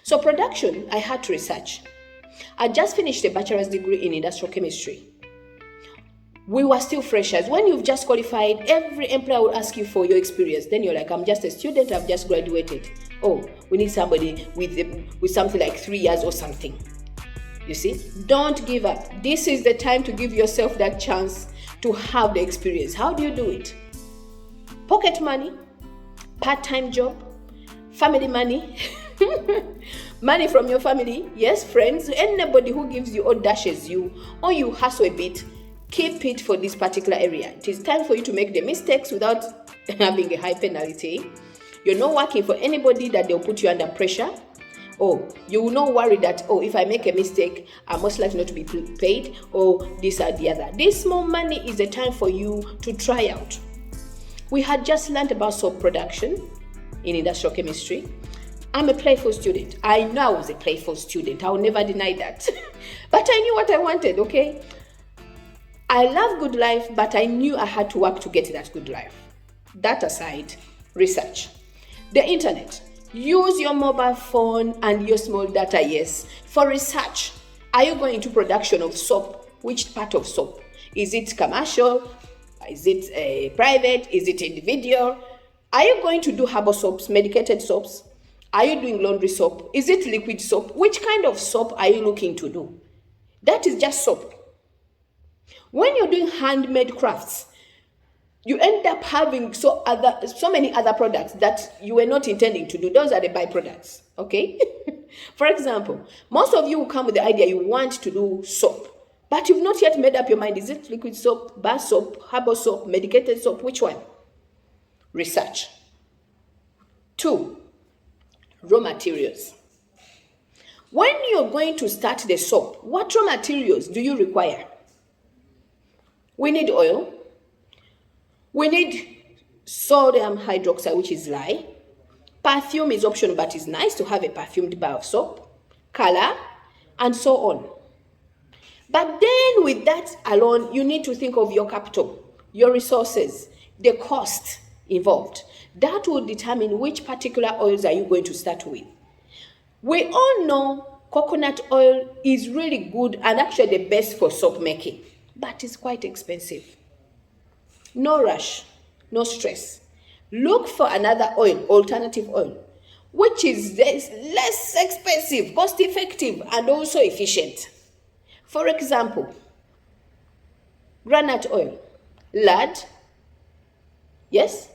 So production, I had to research. I just finished a bachelor's degree in industrial chemistry. We were still freshers. When you've just qualified, every employer will ask you for your experience. Then you're like, I'm just a student, I've just graduated. Oh, we need somebody with something like 3 years or something. You see, don't give up. This is the time to give yourself that chance to have the experience. How do you do it? Pocket money, part-time job, family money, money from your family, yes, friends, anybody who gives you or dashes you, or you hustle a bit, keep it for this particular area. It is time for you to make the mistakes without having a high penalty. You're not working for anybody that they'll put you under pressure. Oh, you will not worry that, oh, if I make a mistake, I'm most likely not to be paid, or this or the other. This small money is the time for you to try out. We had just learned about soap production in industrial chemistry. I'm a playful student. I know I was a playful student. I will never deny that. But I knew what I wanted, okay? I love good life, but I knew I had to work to get that good life. That aside, research. The internet. Use your mobile phone and your small data, yes, for research. Are you going into production of soap? Which part of soap? Is it commercial? Is it private? Is it individual? Are you going to do herbal soaps, medicated soaps? Are you doing laundry soap? Is it liquid soap? Which kind of soap are you looking to do? That is just soap. When you're doing handmade crafts, you end up having so many other products that you were not intending to do. Those are the byproducts, okay? For example, most of you will come with the idea you want to do soap, but you've not yet made up your mind. Is it liquid soap, bar soap, herbal soap, medicated soap? Which one? Research. 2, raw materials. When you're going to start the soap, what raw materials do you require? We need oil. We need sodium hydroxide, which is lye. Perfume is optional, but it's nice to have a perfumed bar of soap. Color, and so on. But then with that alone, you need to think of your capital, your resources, the cost involved. That will determine which particular oils are you going to start with. We all know coconut oil is really good and actually the best for soap making, but it's quite expensive. No rush, no stress. Look for another oil, alternative oil, which is less expensive, cost effective, and also efficient. For example, granite oil, lard, yes?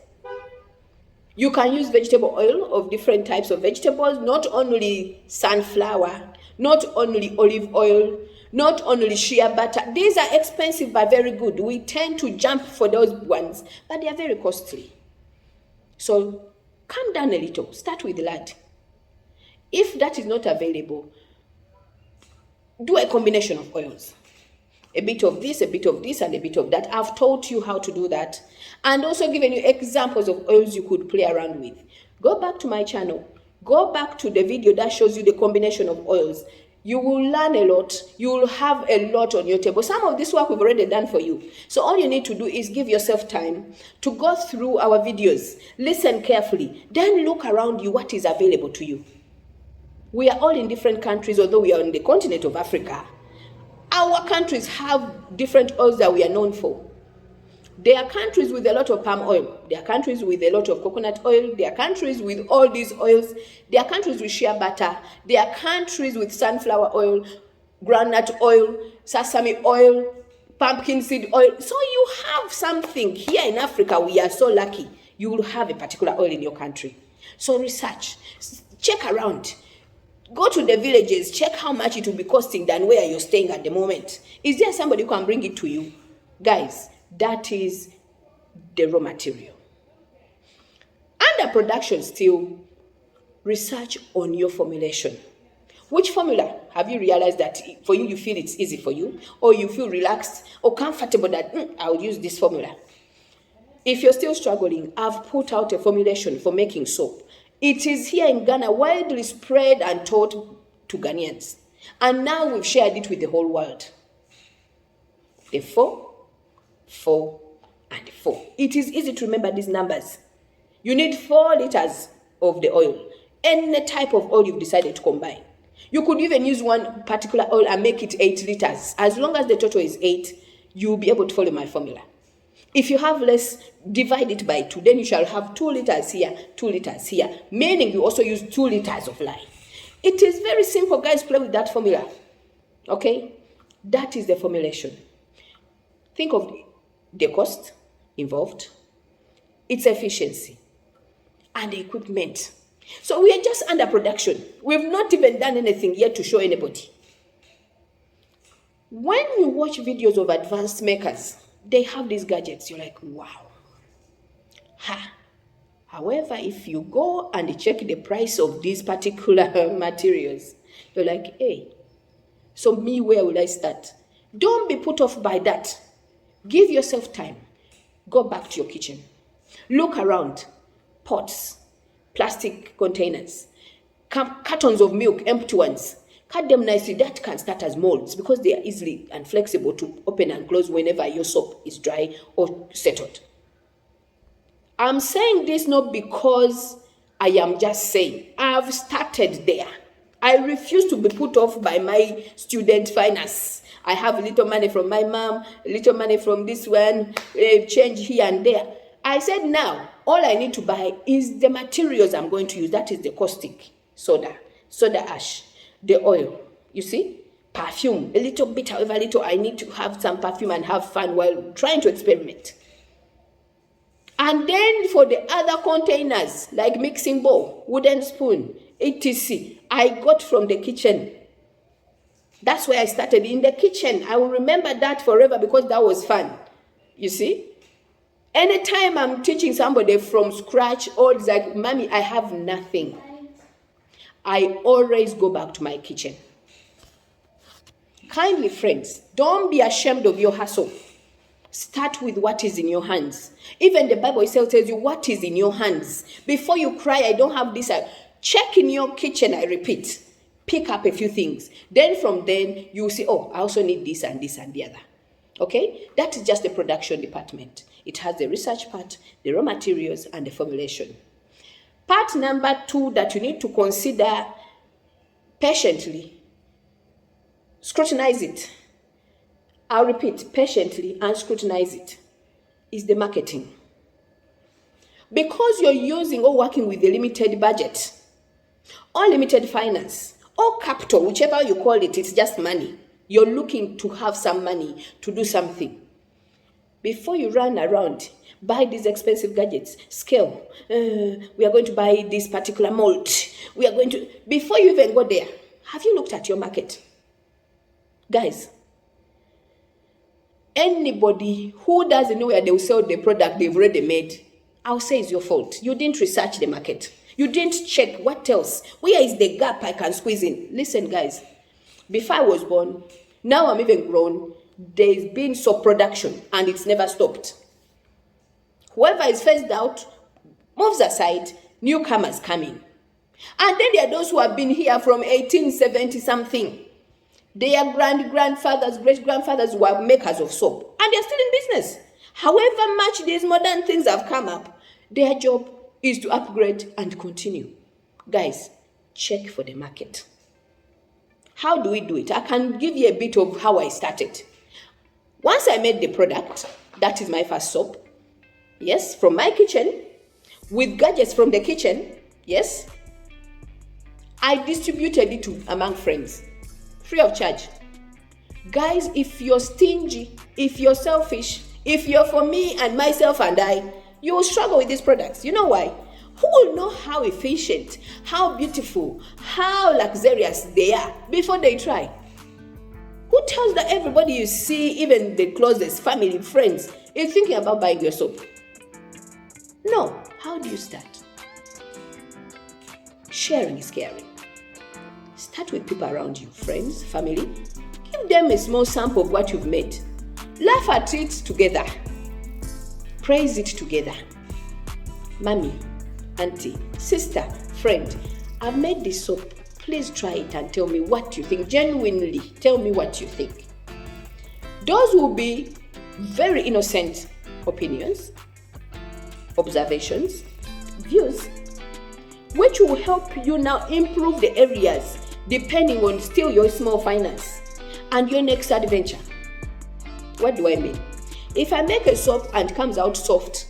You can use vegetable oil of different types of vegetables, not only sunflower, not only olive oil, not only shea butter. These are expensive but very good. We tend to jump for those ones, but they are very costly. So calm down a little. Start with lard. If that is not available, do a combination of oils. A bit of this, and a bit of that. I've taught you how to do that, and also given you examples of oils you could play around with. Go back to my channel. Go back to the video that shows you the combination of oils. You will learn a lot. You will have a lot on your table. Some of this work we've already done for you. So all you need to do is give yourself time to go through our videos. Listen carefully. Then look around you what is available to you. We are all in different countries, although we are on the continent of Africa. Our countries have different oils that we are known for. There are countries with a lot of palm oil. There are countries with a lot of coconut oil. There are countries with all these oils. There are countries with shea butter. There are countries with sunflower oil, groundnut oil, sesame oil, pumpkin seed oil. So you have something. Here in Africa, we are so lucky. You will have a particular oil in your country. So research. Check around. Go to the villages. Check how much it will be costing than where you're staying at the moment. Is there somebody who can bring it to you? Guys, that is the raw material. Under production still, research on your formulation. Which formula have you realized that for you, you feel it's easy for you, or you feel relaxed or comfortable that I'll use this formula? If you're still struggling, I've put out a formulation for making soap. It is here in Ghana, widely spread and taught to Ghanaians. And now we've shared it with the whole world. The 4, 4, and 4. It is easy to remember these numbers. You need 4 liters of the oil. any type of oil you've decided to combine. You could even use one particular oil and make it 8 liters. As long as the total is 8, you'll be able to follow my formula. If you have less, divide it by 2. Then you shall have 2 liters here, 2 liters here. Meaning you also use 2 liters of lye. It is very simple, guys. Play with that formula. Okay? That is the formulation. Think of the cost involved, its efficiency, and the equipment. So we are just under production. We've not even done anything yet to show anybody. When you watch videos of advanced makers, they have these gadgets. You're like, wow. Ha. However, if you go and check the price of these particular materials, you're like, hey, so me, where will I start? Don't be put off by that. Give yourself time. Go back to your kitchen. Look around. Pots, plastic containers, cartons of milk, empty ones. Cut them nicely. That can start as molds because they are easily and flexible to open and close whenever your soap is dry or settled. I'm saying this not because I am just saying. I've started there. I refuse to be put off by my student finance. I have a little money from my mom, a little money from this one, change here and there. I said now, all I need to buy is the materials I'm going to use. That is the caustic soda ash, the oil, you see, perfume, a little bit, however little. I need to have some perfume and have fun while trying to experiment. And then for the other containers, like mixing bowl, wooden spoon, etc., I got from the kitchen. That's where I started, in the kitchen. I will remember that forever because that was fun, you see. Anytime I'm teaching somebody from scratch, or it's like, Mommy, I have nothing, I always go back to my kitchen. Kindly, friends, don't be ashamed of your hustle. Start with what is in your hands. Even the Bible itself tells you what is in your hands. Before you cry, I don't have this. Check in your kitchen, I repeat. Pick up a few things. Then from then, you'll see, oh, I also need this and this and the other. Okay? That is just the production department. It has the research part, the raw materials, and the formulation. Part number 2 that you need to consider patiently, scrutinize it. I'll repeat, patiently and scrutinize it, is the marketing. Because you're using or working with a limited budget, or limited finance, or capital, whichever you call it, it's just money. You're looking to have some money to do something. Before you run around, buy these expensive gadgets, scale. We are going to buy this particular mold. We are going to, before you even go there, have you looked at your market? Guys, anybody who doesn't know where they will sell the product they've already made, I'll say it's your fault. You didn't research the market. You didn't check what else. Where is the gap I can squeeze in? Listen, guys, before I was born, now I'm even grown, there's been soap production and it's never stopped. Whoever is phased out moves aside, newcomers come in. And then there are those who have been here from 1870 something. Their grandfathers, great-grandfathers were makers of soap. And they're still in business. However much these modern things have come up, their job is to upgrade and continue. Guys, check for the market. How do we do it? I can give you a bit of how I started. Once I made the product, that is my first soap, yes, from my kitchen, with gadgets from the kitchen, yes, I distributed it among friends, free of charge. Guys, if you're stingy, if you're selfish, if you're for me and myself and I, you will struggle with these products. You know why? Who will know how efficient, how beautiful, how luxurious they are before they try? Who tells that everybody you see, even the closest family, friends, is thinking about buying your soap? No. How do you start? Sharing is caring. Start with people around you, friends, family. Give them a small sample of what you've made. Laugh at it together. Praise it together. Mommy, auntie, sister, friend, I've made this soap. Please try it and tell me what you think. Genuinely, tell me what you think. Those will be very innocent opinions, observations, views. which will help you now improve the areas depending on still your small finance and your next adventure. What do I mean? If I make a soap and it comes out soft,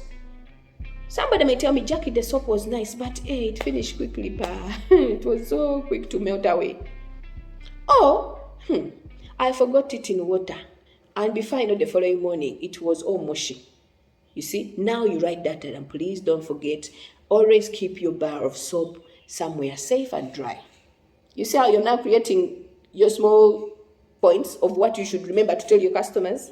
somebody may tell me, Jackie, the soap was nice, but hey, it finished quickly, pa. It was so quick to melt away. Or, I forgot it in water, and before I know, the following morning, it was all mushy. You see, now you write that down, and please don't forget, always keep your bar of soap somewhere safe and dry. You see how you're now creating your small points of what you should remember to tell your customers?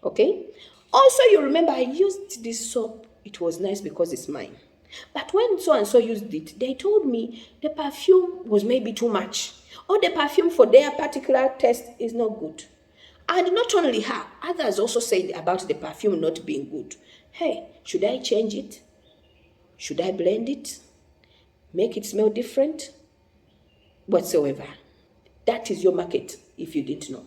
Okay? Also, you remember, I used this soap. It was nice because it's mine. But when so-and-so used it, they told me the perfume was maybe too much. Or the perfume for their particular taste is not good. And not only her, others also said about the perfume not being good. Hey, should I change it? Should I blend it? Make it smell different? Whatsoever. That is your market, if you didn't know.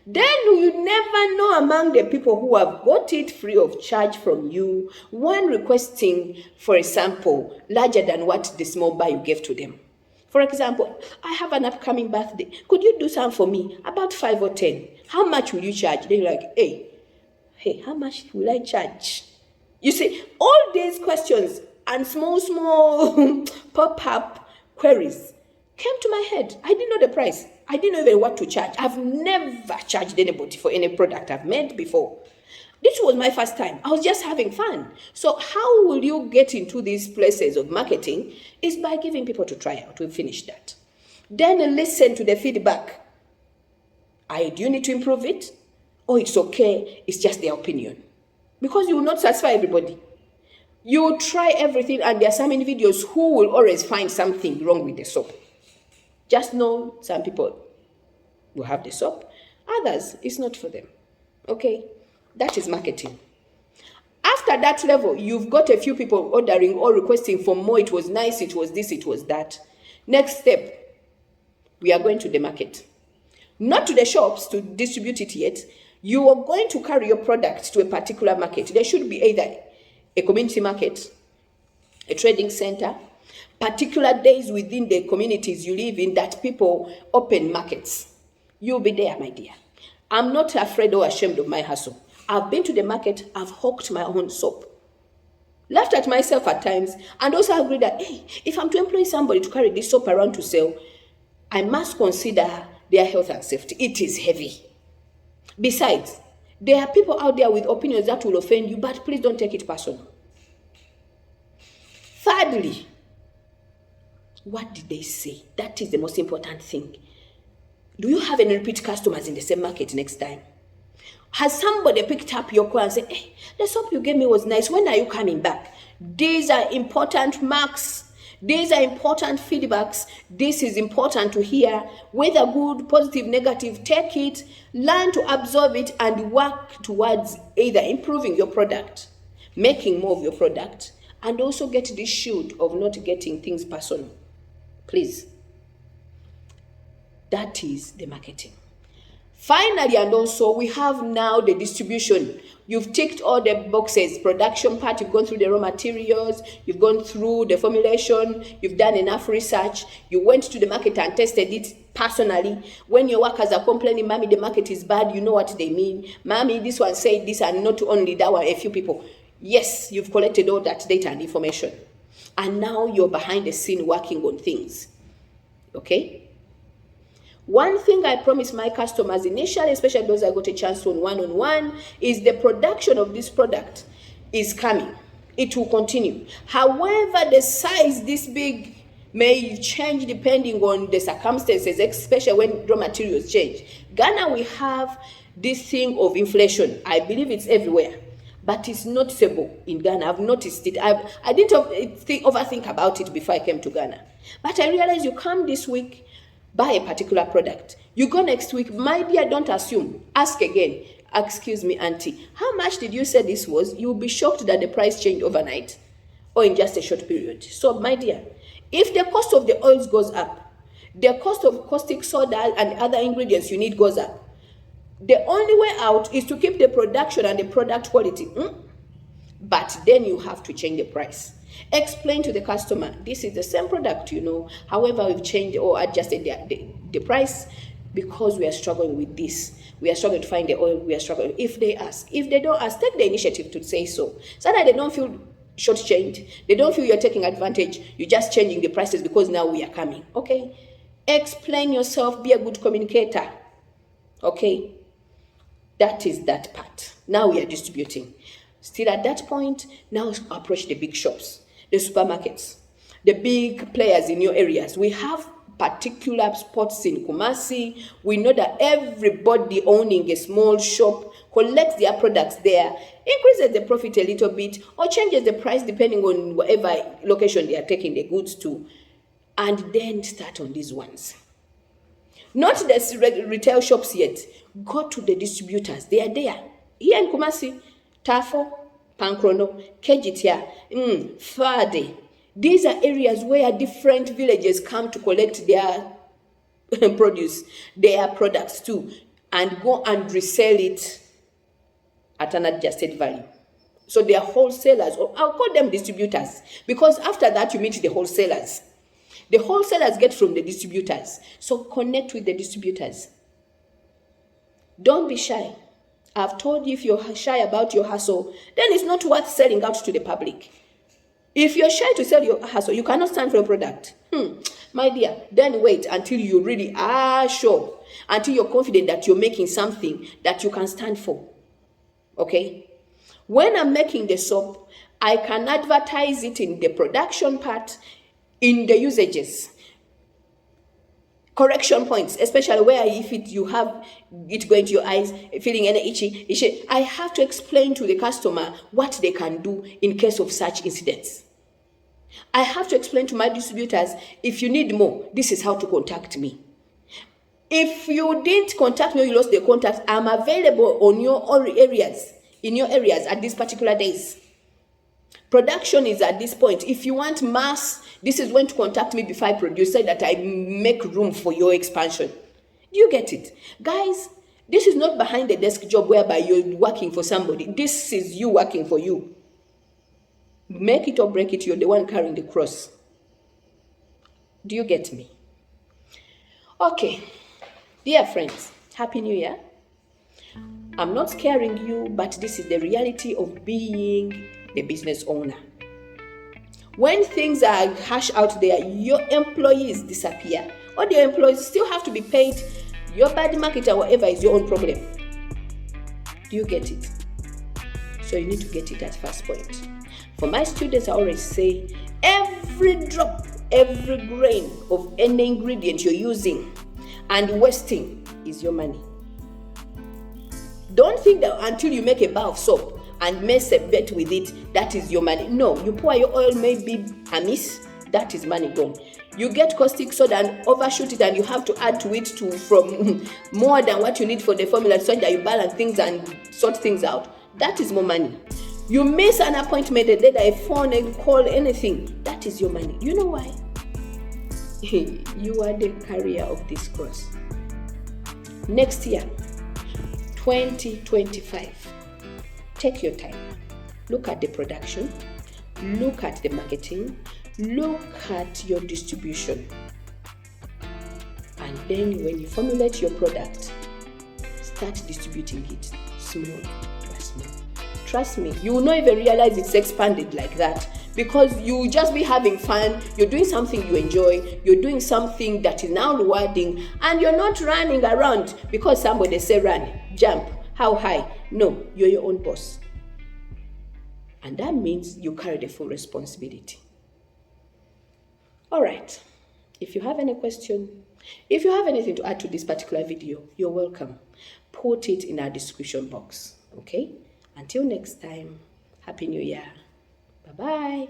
Then you never know among the people who have got it free of charge from you, one requesting for a sample larger than what the small bar you gave to them. For example, I have an upcoming birthday. Could you do some for me? About 5 or 10. How much will you charge? Then you're like, hey, how much will I charge? You see, all these questions and small pop-up queries came to my head. I didn't know the price. I didn't know even what to charge. I've never charged anybody for any product I've made before. This was my first time. I was just having fun. So how will you get into these places of marketing? Is by giving people to try out. We'll finish that. Then listen to the feedback. Do you need to improve it? Or it's okay, it's just their opinion. Because you will not satisfy everybody. You will try everything, and there are some individuals who will always find something wrong with the soap. Just know some people will have the soap. Others, it's not for them. Okay? That is marketing. After that level, you've got a few people ordering or requesting for more. It was nice, it was this, it was that. Next step, we are going to the market. Not to the shops to distribute it yet. You are going to carry your product to a particular market. There should be either a community market, a trading center, particular days within the communities you live in that people open markets. You'll be there, my dear. I'm not afraid or ashamed of my hustle. I've been to the market, I've hawked my own soap. Laughed at myself at times, and also agreed that, hey, if I'm to employ somebody to carry this soap around to sell, I must consider their health and safety. It is heavy. Besides, there are people out there with opinions that will offend you, but please don't take it personal. Thirdly, what did they say? That is the most important thing. Do you have any repeat customers in the same market next time? Has somebody picked up your call and said, hey, the soap you gave me was nice. When are you coming back? These are important marks. These are important feedbacks. This is important to hear. Whether good, positive, negative, take it, learn to absorb it, and work towards either improving your product, making more of your product, and also get this shield of not getting things personal. Please. That is the marketing. Finally, and also, we have now the distribution. You've ticked all the boxes. Production part, you've gone through the raw materials, you've gone through the formulation, you've done enough research, you went to the market and tested it personally. When your workers are complaining, Mommy, the market is bad, you know what they mean. Mommy, this one said this, and not only that one, a few people. Yes, you've collected all that data and information. And now you're behind the scene working on things. Okay? One thing I promise my customers initially, especially those I got a chance to on one-on-one, is the production of this product is coming. It will continue. However, the size this big may change depending on the circumstances, especially when raw materials change. Ghana, we have this thing of inflation. I believe it's everywhere, but it's noticeable in Ghana. I've noticed it. I didn't overthink about it before I came to Ghana. But I realized you come this week, buy a particular product. You go next week, my dear, don't assume. Ask again. Excuse me, auntie, how much did you say this was? You'll be shocked that the price changed overnight or in just a short period. So, my dear, if the cost of the oils goes up, the cost of caustic soda and other ingredients you need goes up, the only way out is to keep the production and the product quality. but then you have to change the price. Explain to the customer, this is the same product, however, we've changed or adjusted the price because we are struggling with this. We are struggling to find the oil. We are struggling. If they ask, if they don't ask, take the initiative to say so that they don't feel shortchanged. They don't feel you're taking advantage. You're just changing the prices because now we are coming. Okay? Explain yourself. Be a good communicator. Okay? That is that part. Now we are distributing. Still at that point, now approach the big shops, the supermarkets, the big players in your areas. We have particular spots in Kumasi. We know that everybody owning a small shop collects their products there, increases the profit a little bit, or changes the price depending on whatever location they are taking the goods to, and then start on these ones. Not the retail shops yet. Go to the distributors. They are there. Here in Kumasi, Tafo, Pankrono, Kejitia, Fade. These are areas where different villages come to collect their produce, their products too, and go and resell it at an adjusted value. So they are wholesalers, or I'll call them distributors, because after that you meet the wholesalers. The wholesalers get from the distributors. So connect with the distributors. Don't be shy. I've told you, if you're shy about your hustle, then it's not worth selling out to the public. If you're shy to sell your hustle, you cannot stand for a product. My dear, then wait until you really are sure, until you're confident that you're making something that you can stand for. Okay? When I'm making the soap, I can advertise it in the production part, in the usages, correction points, especially where if you have it going to your eyes, feeling any itchy, I have to explain to the customer what they can do in case of such incidents. I have to explain to my distributors, if you need more, this is how to contact me. If you didn't contact me or you lost the contact, I'm available on your areas, in your areas at these particular days. Production is at this point. If you want mass, this is when to contact me before I produce, so that I make room for your expansion. Do you get it? Guys, this is not behind the desk job whereby you're working for somebody. This is you working for you. Make it or break it, you're the one carrying the cross. Do you get me? Okay. Dear friends, Happy New Year. I'm not scaring you, but this is the reality of being the business owner. When things are harsh out there, your employees disappear, or your employees still have to be paid. Your bad market or whatever is your own problem. Do you get it? So you need to get it at first point. For my students, I always say, every drop, every grain of any ingredient you're using and wasting is your money. Don't think that until you make a bar of soap and mess a bet with it, that is your money. No, you pour your oil maybe amiss, that is money gone. You get caustic soda and overshoot it, and you have to add to it from more than what you need for the formula, so that you balance things and sort things out. That is more money. You miss an appointment, a day, a phone, a call, anything. That is your money. You know why? You are the carrier of this cross. Next year, 2025, take your time. Look at the production. Look at the marketing. Look at your distribution. And then when you formulate your product, start distributing it small by small. Trust me, you will not even realize it's expanded like that, because you just be having fun. You're doing something you enjoy. You're doing something that is now rewarding, and you're not running around because somebody say run, jump, how high. No, you're your own boss. And that means you carry the full responsibility. All right. If you have any question, if you have anything to add to this particular video, you're welcome. Put it in our description box. Okay? Until next time, Happy New Year. Bye-bye.